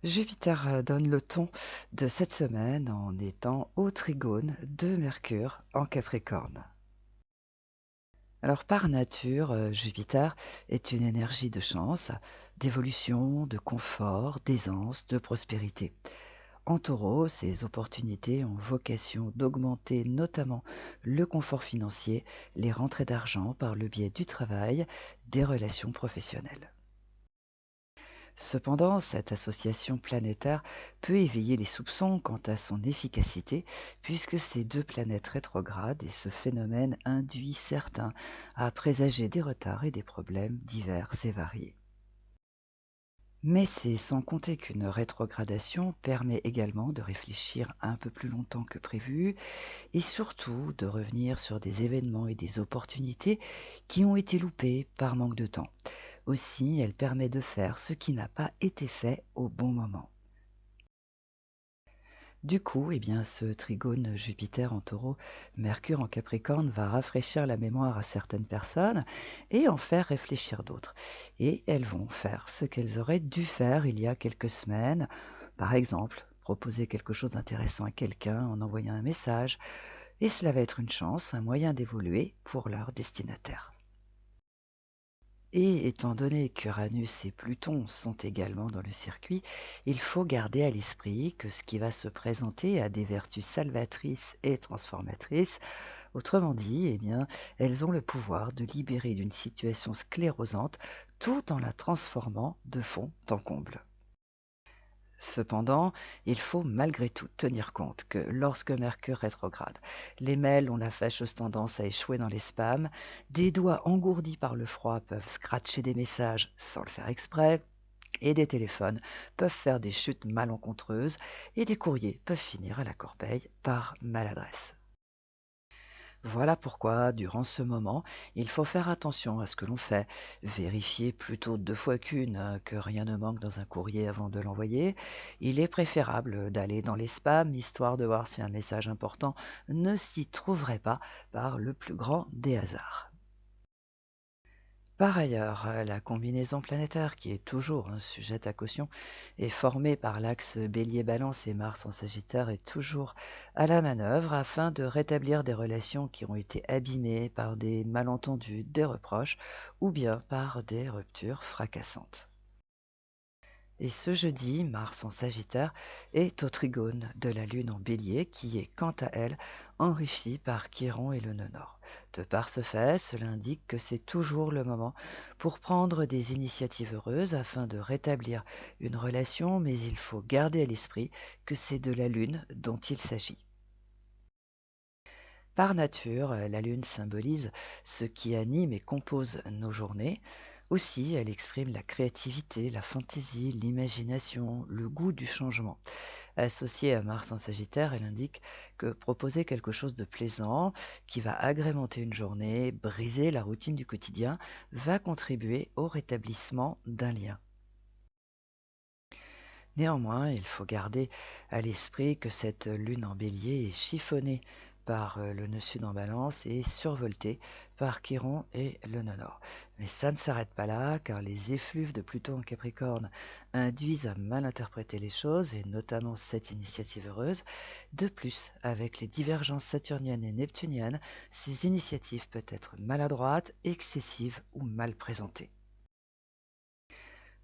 Jupiter donne le ton de cette semaine en étant au trigone de Mercure en Capricorne. Alors par nature, Jupiter est une énergie de chance, d'évolution, de confort, d'aisance, de prospérité. En Taureau, ces opportunités ont vocation d'augmenter notamment le confort financier, les rentrées d'argent par le biais du travail, des relations professionnelles. Cependant, cette association planétaire peut éveiller les soupçons quant à son efficacité, puisque ces deux planètes rétrogrades et ce phénomène induit certains à présager des retards et des problèmes divers et variés. Mais c'est sans compter qu'une rétrogradation permet également de réfléchir un peu plus longtemps que prévu et surtout de revenir sur des événements et des opportunités qui ont été loupés par manque de temps. Aussi, elle permet de faire ce qui n'a pas été fait au bon moment. Du coup, ce trigone Jupiter en Taureau, Mercure en Capricorne va rafraîchir la mémoire à certaines personnes et en faire réfléchir d'autres. Et elles vont faire ce qu'elles auraient dû faire il y a quelques semaines. Par exemple, proposer quelque chose d'intéressant à quelqu'un en envoyant un message. Et cela va être une chance, un moyen d'évoluer pour leur destinataire. Et étant donné qu'Uranus et Pluton sont également dans le circuit, il faut garder à l'esprit que ce qui va se présenter a des vertus salvatrices et transformatrices. Autrement dit, elles ont le pouvoir de libérer d'une situation sclérosante tout en la transformant de fond en comble. Cependant, il faut malgré tout tenir compte que lorsque Mercure rétrograde, les mails ont la fâcheuse tendance à échouer dans les spams, des doigts engourdis par le froid peuvent scratcher des messages sans le faire exprès, et des téléphones peuvent faire des chutes malencontreuses, et des courriers peuvent finir à la corbeille par maladresse. Voilà pourquoi, durant ce moment, il faut faire attention à ce que l'on fait, vérifier plutôt 2 fois qu'une que rien ne manque dans un courrier avant de l'envoyer. Il est préférable d'aller dans les spams, histoire de voir si un message important ne s'y trouverait pas par le plus grand des hasards. Par ailleurs, la combinaison planétaire, qui est toujours sujette à caution, est formée par l'axe Bélier-Balance et Mars en Sagittaire, est toujours à la manœuvre afin de rétablir des relations qui ont été abîmées par des malentendus, des reproches ou bien par des ruptures fracassantes. Et ce jeudi, Mars en Sagittaire est au trigone de la Lune en Bélier, qui est quant à elle enrichie par Chiron et le nœud nord. De par ce fait, cela indique que c'est toujours le moment pour prendre des initiatives heureuses afin de rétablir une relation, mais il faut garder à l'esprit que c'est de la Lune dont il s'agit. Par nature, la Lune symbolise ce qui anime et compose nos journées. Aussi, elle exprime la créativité, la fantaisie, l'imagination, le goût du changement. Associée à Mars en Sagittaire, elle indique que proposer quelque chose de plaisant, qui va agrémenter une journée, briser la routine du quotidien, va contribuer au rétablissement d'un lien. Néanmoins, il faut garder à l'esprit que cette lune en bélier est chiffonnée par le nœud sud en balance et survoltée par Chiron et le nœud nord. Mais ça ne s'arrête pas là, car les effluves de Pluton en Capricorne induisent à mal interpréter les choses, et notamment cette initiative heureuse. De plus, avec les divergences saturniennes et neptuniennes, ces initiatives peuvent être maladroites, excessives ou mal présentées.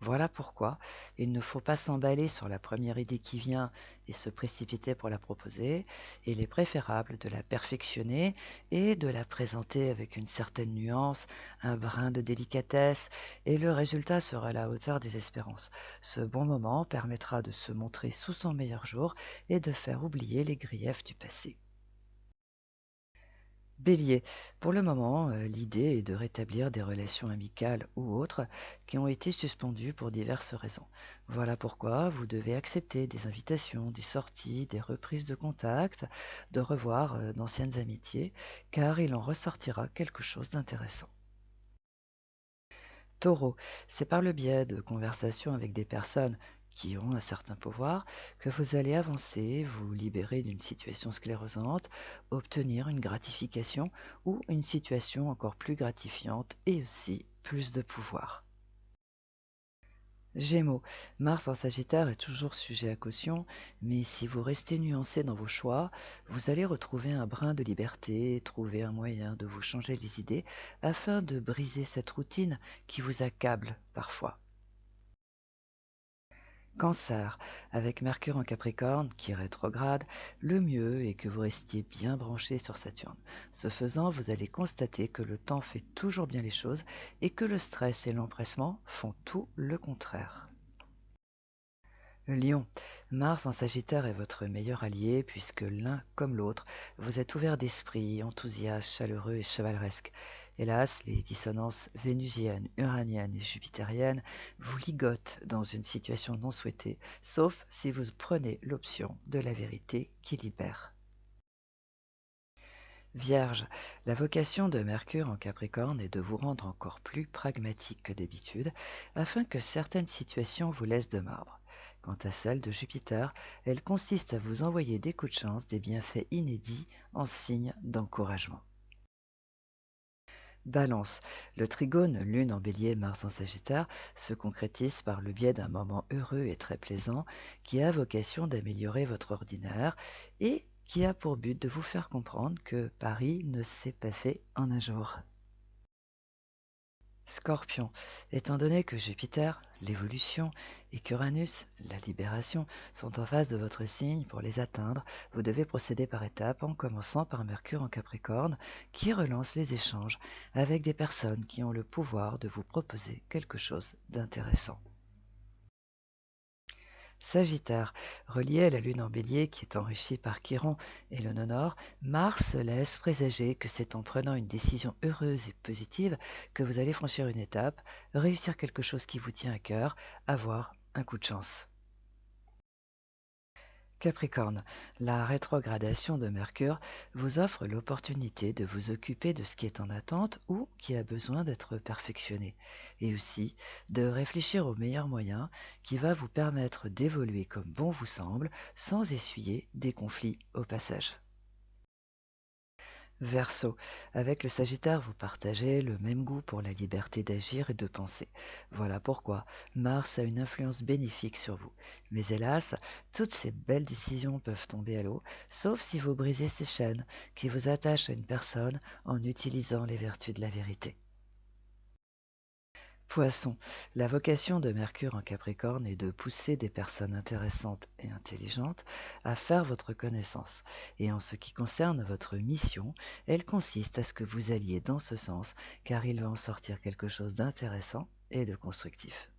Voilà pourquoi il ne faut pas s'emballer sur la première idée qui vient et se précipiter pour la proposer. Il est préférable de la perfectionner et de la présenter avec une certaine nuance, un brin de délicatesse, et le résultat sera à la hauteur des espérances. Ce bon moment permettra de se montrer sous son meilleur jour et de faire oublier les griefs du passé. Bélier, pour le moment, l'idée est de rétablir des relations amicales ou autres qui ont été suspendues pour diverses raisons. Voilà pourquoi vous devez accepter des invitations, des sorties, des reprises de contact, de revoir d'anciennes amitiés, car il en ressortira quelque chose d'intéressant. Taureau, c'est par le biais de conversations avec des personnes qui ont un certain pouvoir que vous allez avancer, vous libérer d'une situation sclérosante, obtenir une gratification ou une situation encore plus gratifiante et aussi plus de pouvoir. Gémeaux, Mars en Sagittaire est toujours sujet à caution, mais si vous restez nuancé dans vos choix, vous allez retrouver un brin de liberté et trouver un moyen de vous changer les idées afin de briser cette routine qui vous accable parfois. Cancer, avec Mercure en Capricorne qui rétrograde, le mieux est que vous restiez bien branché sur Saturne. Ce faisant, vous allez constater que le temps fait toujours bien les choses et que le stress et l'empressement font tout le contraire. Lion, Mars en Sagittaire est votre meilleur allié puisque l'un comme l'autre, vous êtes ouvert d'esprit, enthousiaste, chaleureux et chevaleresque. Hélas, les dissonances vénusiennes, uraniennes et jupitériennes vous ligotent dans une situation non souhaitée, sauf si vous prenez l'option de la vérité qui libère. Vierge, la vocation de Mercure en Capricorne est de vous rendre encore plus pragmatique que d'habitude, afin que certaines situations vous laissent de marbre. Quant à celle de Jupiter, elle consiste à vous envoyer des coups de chance, des bienfaits inédits en signe d'encouragement. Balance, le trigone Lune en Bélier, Mars en Sagittaire se concrétise par le biais d'un moment heureux et très plaisant qui a vocation d'améliorer votre ordinaire et qui a pour but de vous faire comprendre que Paris ne s'est pas fait en un jour. Scorpion, étant donné que Jupiter, l'évolution, et qu'Uranus, la libération, sont en face de votre signe, pour les atteindre, vous devez procéder par étapes en commençant par Mercure en Capricorne, qui relance les échanges avec des personnes qui ont le pouvoir de vous proposer quelque chose d'intéressant. Sagittaire, relié à la lune en bélier qui est enrichie par Chiron et le nœud nord, Mars laisse présager que c'est en prenant une décision heureuse et positive que vous allez franchir une étape, réussir quelque chose qui vous tient à cœur, avoir un coup de chance. Capricorne, la rétrogradation de Mercure vous offre l'opportunité de vous occuper de ce qui est en attente ou qui a besoin d'être perfectionné, et aussi de réfléchir au meilleur moyen qui va vous permettre d'évoluer comme bon vous semble sans essuyer des conflits au passage. Verseau, avec le Sagittaire, vous partagez le même goût pour la liberté d'agir et de penser. Voilà pourquoi Mars a une influence bénéfique sur vous. Mais hélas, toutes ces belles décisions peuvent tomber à l'eau, sauf si vous brisez ces chaînes qui vous attachent à une personne en utilisant les vertus de la vérité. Poisson, la vocation de Mercure en Capricorne est de pousser des personnes intéressantes et intelligentes à faire votre connaissance. Et en ce qui concerne votre mission, elle consiste à ce que vous alliez dans ce sens, car il va en sortir quelque chose d'intéressant et de constructif.